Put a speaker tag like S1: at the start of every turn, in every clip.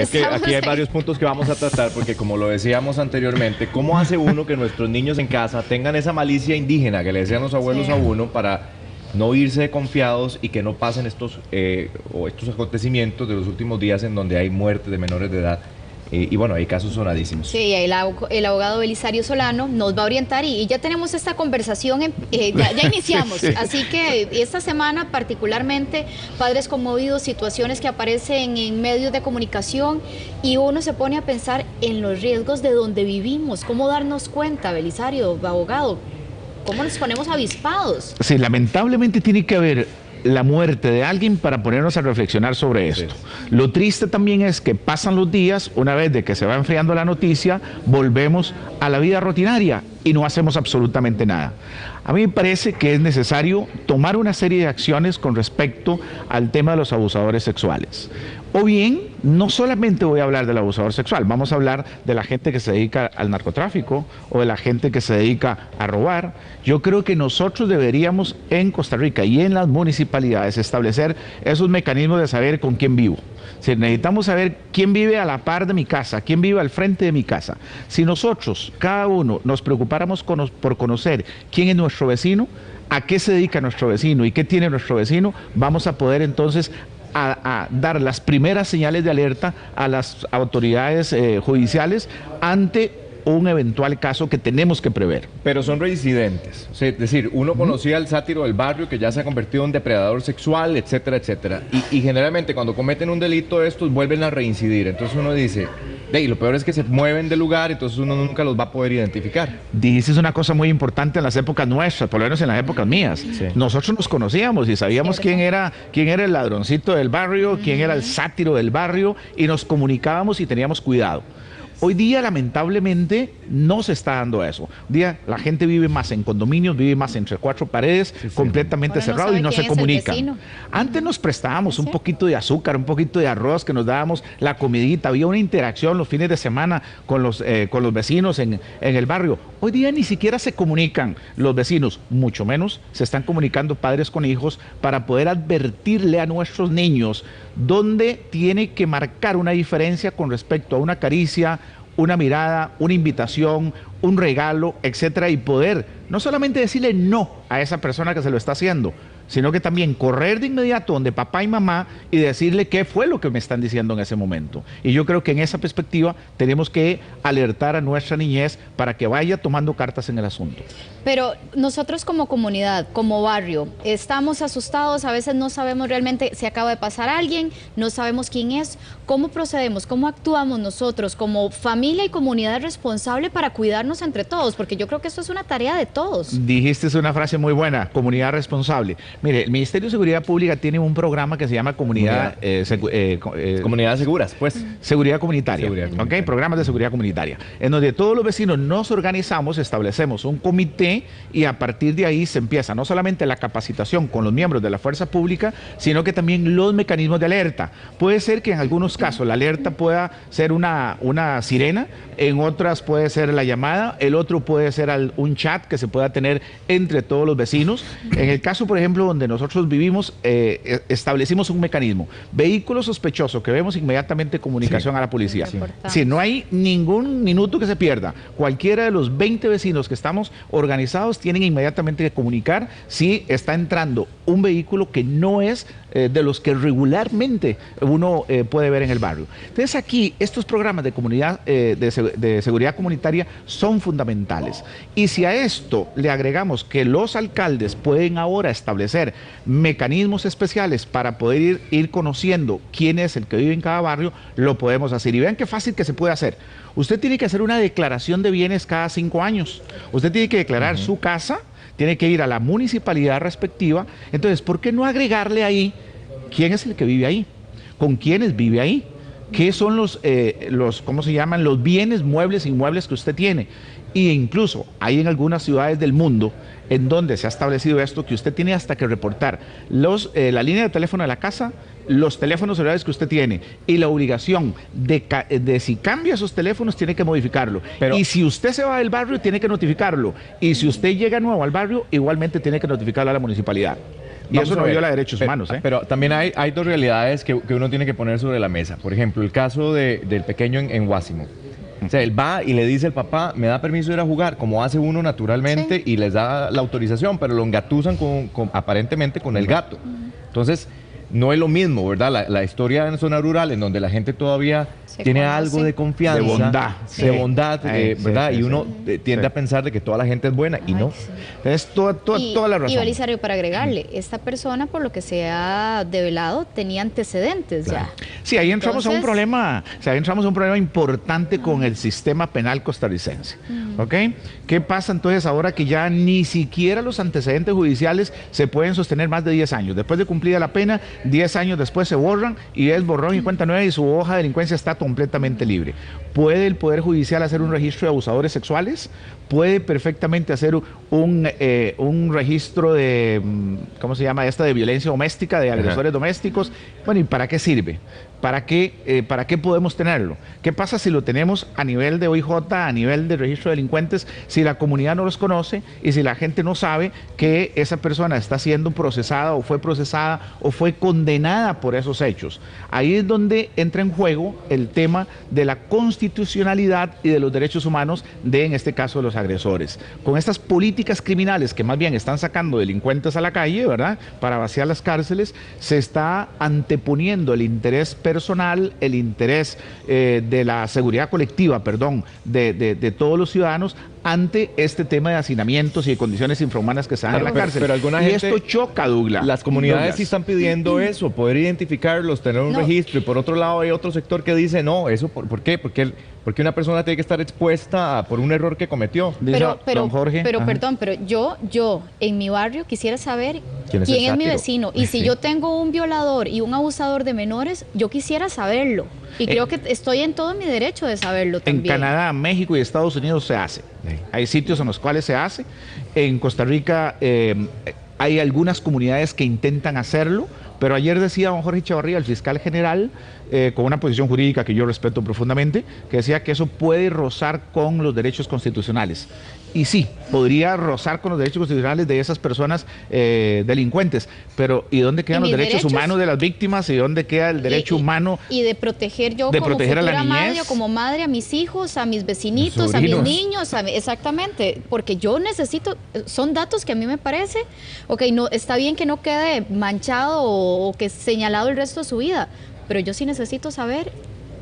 S1: porque es que aquí hay varios puntos que vamos a tratar, porque como lo decíamos anteriormente, ¿cómo hace uno que nuestros niños en casa tengan esa malicia indígena que le decían los abuelos a uno para no irse confiados y que no pasen estos acontecimientos de los últimos días en donde hay muertes de menores de edad? Y bueno, hay casos sonadísimos.
S2: Sí, el abogado Belisario Solano nos va a orientar y ya tenemos esta conversación, ya iniciamos. Sí. Así que esta semana particularmente, padres conmovidos, situaciones que aparecen en medios de comunicación y uno se pone a pensar en los riesgos de donde vivimos. ¿Cómo darnos cuenta, Belisario, abogado? ¿Cómo nos ponemos avispados?
S3: Sí, lamentablemente tiene que haber la muerte de alguien para ponernos a reflexionar sobre esto. Sí. Lo triste también es que pasan los días, una vez de que se va enfriando la noticia, volvemos a la vida rutinaria y no hacemos absolutamente nada. A mí me parece que es necesario tomar una serie de acciones con respecto al tema de los abusadores sexuales. O bien, no solamente voy a hablar del abusador sexual, vamos a hablar de la gente que se dedica al narcotráfico o de la gente que se dedica a robar. Yo creo que nosotros deberíamos en Costa Rica y en las municipalidades establecer esos mecanismos de saber con quién vivo. Si necesitamos saber quién vive a la par de mi casa, quién vive al frente de mi casa. Si nosotros, cada uno, nos preocupáramos por conocer quién es nuestro vecino, a qué se dedica nuestro vecino y qué tiene nuestro vecino, vamos a poder entonces a dar las primeras señales de alerta a las autoridades judiciales ante un eventual caso que tenemos que prever.
S1: Pero son reincidentes, o sea, es decir, uno conocía al sátiro del barrio que ya se ha convertido en depredador sexual, etcétera, etcétera, y generalmente cuando cometen un delito estos vuelven a reincidir, entonces uno dice, y lo peor es que se mueven del lugar, entonces uno nunca los va a poder identificar.
S3: Dijiste una cosa muy importante en las épocas nuestras, por lo menos en las épocas mías. Sí. Nosotros nos conocíamos y sabíamos quién era el ladroncito del barrio, quién era el sátiro del barrio, y nos comunicábamos y teníamos cuidado. Hoy día, lamentablemente, no se está dando eso. Hoy día la gente vive más en condominios, vive más entre cuatro paredes, completamente cerrado y no se comunican. Antes nos prestábamos un poquito de azúcar, un poquito de arroz, que nos dábamos la comidita, había una interacción los fines de semana con los vecinos en el barrio. Hoy día ni siquiera se comunican los vecinos, mucho menos se están comunicando padres con hijos para poder advertirle a nuestros niños dónde tiene que marcar una diferencia con respecto a una caricia, una mirada, una invitación, un regalo, etcétera, y poder no solamente decirle no a esa persona que se lo está haciendo, sino que también correr de inmediato donde papá y mamá y decirle qué fue lo que me están diciendo en ese momento. Y yo creo que en esa perspectiva tenemos que alertar a nuestra niñez para que vaya tomando cartas en el asunto.
S2: Pero nosotros como comunidad, como barrio, estamos asustados, a veces no sabemos realmente si acaba de pasar alguien, no sabemos quién es. ¿Cómo procedemos? ¿Cómo actuamos nosotros como familia y comunidad responsable para cuidarnos entre todos? Porque yo creo que esto es una tarea de todos.
S3: Dijiste una frase muy buena, comunidad responsable. Mire, el Ministerio de Seguridad Pública tiene un programa que se llama Comunidades
S1: Seguras, pues.
S3: Seguridad Comunitaria. ¿Okay? Programas de seguridad comunitaria. En donde todos los vecinos nos organizamos, establecemos un comité y a partir de ahí se empieza no solamente la capacitación con los miembros de la fuerza pública, sino que también los mecanismos de alerta. Puede ser que en algunos casos la alerta pueda ser una sirena, en otras puede ser la llamada, el otro puede ser un chat que se pueda tener entre todos los vecinos. En el caso, por ejemplo, donde nosotros vivimos, establecimos un mecanismo. Vehículo sospechoso que vemos, inmediatamente comunicación a la policía. Si no hay ningún minuto que se pierda, cualquiera de los 20 vecinos que estamos organizados tienen inmediatamente que comunicar si está entrando un vehículo que no es de los que regularmente uno puede ver en el barrio. Entonces aquí estos programas de comunidad de seguridad comunitaria son fundamentales. Y si a esto le agregamos que los alcaldes pueden ahora establecer mecanismos especiales para poder ir conociendo quién es el que vive en cada barrio, lo podemos hacer. Y vean qué fácil que se puede hacer. Usted tiene que hacer una declaración de bienes cada 5 años. Usted tiene que declarar su casa, tiene que ir a la municipalidad respectiva. Entonces, ¿por qué no agregarle ahí quién es el que vive ahí? ¿Con quiénes vive ahí? ¿Qué son ¿cómo se llaman? Los bienes muebles e inmuebles que usted tiene. Y incluso hay en algunas ciudades del mundo en donde se ha establecido esto, que usted tiene hasta que reportar la línea de teléfono de la casa, los teléfonos celulares que usted tiene y la obligación de si cambia esos teléfonos tiene que modificarlo. Y si usted se va del barrio tiene que notificarlo. Y si usted llega nuevo al barrio, igualmente tiene que notificarlo a la municipalidad. Y eso no viola derechos humanos.
S1: Pero también hay dos realidades que uno tiene que poner sobre la mesa. Por ejemplo, el caso del pequeño en Guásimo. O sea, él va y le dice al papá, me da permiso de ir a jugar, como hace uno naturalmente, y les da la autorización, pero lo engatusan aparentemente con el gato. Entonces, no es lo mismo, ¿verdad? La historia en zona rural, en donde la gente todavía tiene algo de confianza, de bondad, ¿verdad? Y uno tiende a pensar de que toda la gente es buena, y no.
S3: Es toda la razón.
S2: Y Belisario, para agregarle, esta persona, por lo que se ha develado, tenía antecedentes ya.
S3: Sí, ahí entramos a un problema, importante con el sistema penal costarricense, ¿ok? ¿Qué pasa entonces ahora que ya ni siquiera los antecedentes judiciales se pueden sostener más de 10 años? Después de cumplida la pena, 10 años después se borran y es borrón y cuenta nueva y su hoja de delincuencia está completamente libre. ¿Puede el Poder Judicial hacer un registro de abusadores sexuales? ¿Puede perfectamente hacer un registro de, ¿cómo se llama de violencia doméstica, de agresores domésticos? Bueno, ¿y para qué sirve? ¿Para qué podemos tenerlo? ¿Qué pasa si lo tenemos a nivel de OIJ, a nivel de registro de delincuentes, si la comunidad no los conoce y si la gente no sabe que esa persona está siendo procesada o fue condenada por esos hechos? Ahí es donde entra en juego el tema de la constitucionalidad y de los derechos humanos en este caso, de los agresores. Con estas políticas criminales que más bien están sacando delincuentes a la calle, ¿verdad?, para vaciar las cárceles, se está anteponiendo el interés personal, el interés de la seguridad colectiva, de todos los ciudadanos ante este tema de hacinamientos y de condiciones infrahumanas que se dan en la cárcel.
S1: Pero alguna gente,
S3: esto choca, Douglas.
S1: Las comunidades sí están pidiendo eso, poder identificarlos, tener un registro, y por otro lado hay otro sector que dice, no, eso, ¿por qué? Porque una persona tiene que estar expuesta por un error que cometió.
S2: Pero perdón, pero yo en mi barrio quisiera saber quién es mi vecino. Y si yo tengo un violador y un abusador de menores, yo quisiera saberlo. Y creo que estoy en todo mi derecho de saberlo también.
S3: En Canadá, México y Estados Unidos se hace. Hay sitios en los cuales se hace. En Costa Rica hay algunas comunidades que intentan hacerlo, pero ayer decía don Jorge Chavarría, el fiscal general, con una posición jurídica que yo respeto profundamente, que decía que eso puede rozar con los derechos constitucionales. Y sí, podría rozar con los derechos constitucionales de esas personas delincuentes, pero ¿y dónde quedan los derechos humanos de las víctimas? ¿Y dónde queda el derecho humano?
S2: Y de proteger yo como futura madre o como madre a mis hijos, a mis vecinitos, a mis niños, exactamente, porque yo necesito, son datos que a mí me parece, no, está bien que no quede manchado o que señalado el resto de su vida, pero yo sí necesito saber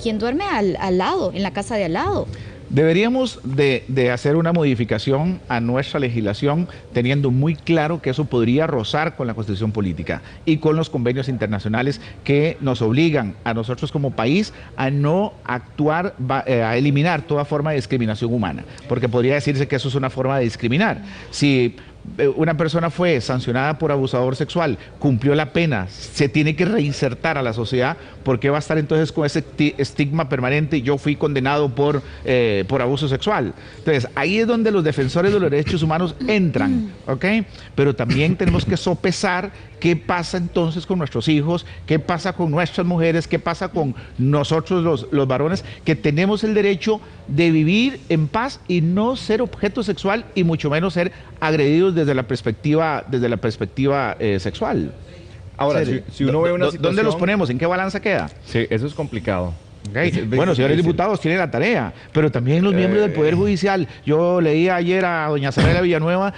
S2: quién duerme al lado, en la casa de al lado.
S3: Deberíamos de hacer una modificación a nuestra legislación teniendo muy claro que eso podría rozar con la Constitución política y con los convenios internacionales que nos obligan a nosotros como país a no actuar, a eliminar toda forma de discriminación humana, porque podría decirse que eso es una forma de discriminar. Si una persona fue sancionada por abusador sexual, cumplió la pena, se tiene que reinsertar a la sociedad, ¿por qué va a estar entonces con ese estigma permanente? Yo fui condenado por abuso sexual. Entonces, ahí es donde los defensores de los derechos humanos entran, ¿ok? Pero también tenemos que sopesar qué pasa entonces con nuestros hijos, qué pasa con nuestras mujeres, qué pasa con nosotros los varones, que tenemos el derecho de vivir en paz y no ser objeto sexual y mucho menos ser agredidos desde la perspectiva sexual.
S1: Ahora, si uno ve una situación...
S3: ¿Dónde los ponemos? ¿En qué balanza queda?
S1: Sí, eso es complicado.
S3: Bueno, señores diputados, tienen la tarea, pero también los miembros del Poder Judicial. Yo leí ayer a doña Sarela Villanueva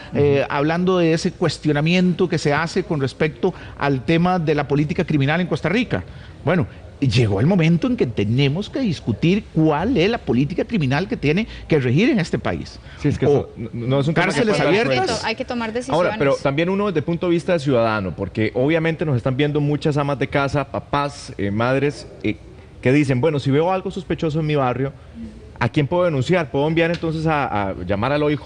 S3: hablando de ese cuestionamiento que se hace con respecto al tema de la política criminal en Costa Rica. Bueno, llegó el momento en que tenemos que discutir cuál es la política criminal que tiene que regir en este país.
S1: Sí, es que no es un
S3: cárceles abiertas.
S2: Hay que tomar decisiones.
S1: Ahora, pero también uno desde el punto de vista de ciudadano, porque obviamente nos están viendo muchas amas de casa, papás, madres, que dicen, bueno, si veo algo sospechoso en mi barrio, ¿a quién puedo denunciar? ¿Puedo enviar entonces a llamar al OIJ?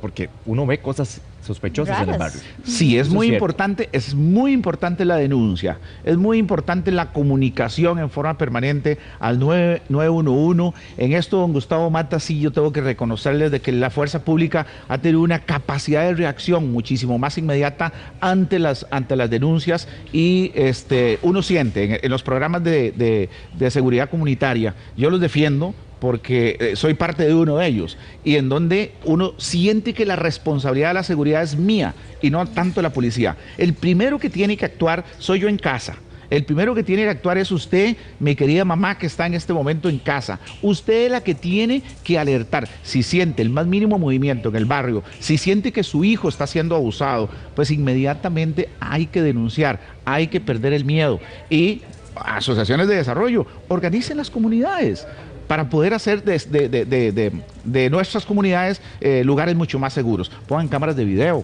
S1: Porque uno ve cosas sospechosas en el barrio.
S3: Sí, es muy importante la denuncia, es muy importante la comunicación en forma permanente al 911. En esto, don Gustavo Mata, sí, yo tengo que reconocerles de que la fuerza pública ha tenido una capacidad de reacción muchísimo más inmediata ante las denuncias y uno siente en los programas de seguridad comunitaria, yo los defiendo, porque soy parte de uno de ellos, y en donde uno siente que la responsabilidad de la seguridad es mía y no tanto de la policía. El primero que tiene que actuar soy yo en casa. El primero que tiene que actuar es usted, mi querida mamá que está en este momento en casa. Usted es la que tiene que alertar. Si siente el más mínimo movimiento en el barrio, si siente que su hijo está siendo abusado, pues inmediatamente hay que denunciar, hay que perder el miedo. Y asociaciones de desarrollo, organicen las comunidades para poder hacer de nuestras comunidades lugares mucho más seguros. Pongan cámaras de video.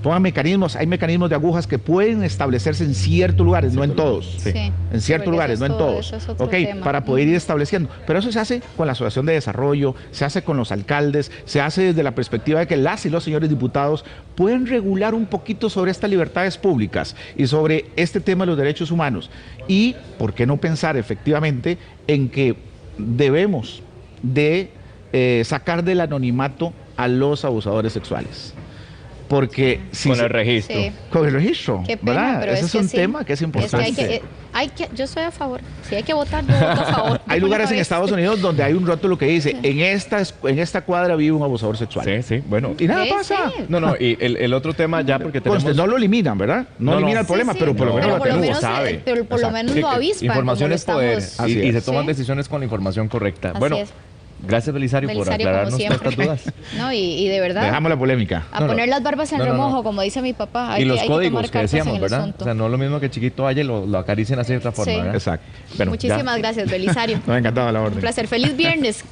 S3: Pongan mecanismos, hay mecanismos de agujas que pueden establecerse en ciertos lugares, no en todos.
S2: Sí.
S3: En ciertos lugares, no en todos.
S2: Eso es otro
S3: Ok,
S2: tema.
S3: para poder ir estableciendo. Pero eso se hace con la Asociación de Desarrollo, se hace con los alcaldes, se hace desde la perspectiva de que las y los señores diputados pueden regular un poquito sobre estas libertades públicas y sobre este tema de los derechos humanos. Y, ¿por qué no pensar efectivamente en que debemos de sacar del anonimato a los abusadores sexuales? Porque si
S1: con el registro.
S2: Sí.
S3: Con el registro,
S2: Qué pena,
S3: ¿verdad?
S2: pero
S3: Ese es un
S2: sí.
S3: tema que es importante.
S2: Yo estoy a favor. Si hay que votar, yo voto a favor.
S3: Hay lugares en Estados Unidos donde hay un rótulo que dice, en esta cuadra vive un abusador sexual.
S1: Sí, sí, bueno.
S3: Y nada
S2: Sí,
S3: pasa.
S2: sí.
S1: No, y el otro tema ya, porque tenemos...
S3: Conste, no lo eliminan, ¿verdad? No elimina el problema,
S2: Sí,
S3: pero por lo menos
S1: no,
S3: lo
S1: pero
S3: atenúa.
S1: sabe.
S2: Pero por lo menos lo avispan.
S1: Información
S2: como
S1: es poder
S2: estamos-
S1: y
S3: Así
S1: se
S3: es.
S1: toman
S2: Sí.
S1: decisiones con la información correcta.
S2: Así
S1: Bueno,
S2: es.
S1: gracias Belisario por
S2: Belisario, como
S1: aclararnos todas
S2: siempre.
S1: estas dudas.
S2: No, y de verdad,
S3: Dejamos la polémica.
S2: a
S1: No,
S2: poner
S1: no.
S2: las barbas en
S1: No, no, no.
S2: remojo, como dice mi papá.
S1: Y los
S2: hay que tomar
S1: códigos que
S2: cartas
S1: decíamos,
S2: en el
S1: ¿verdad?
S2: asunto.
S1: O sea, no es lo mismo que chiquito haya y lo acaricien así de otra forma,
S2: Sí.
S1: ¿verdad?
S3: Exacto.
S1: Bueno,
S2: Muchísimas
S1: ya.
S2: gracias, Belisario.
S3: Me ha encantado la orden.
S2: Un placer. Feliz viernes.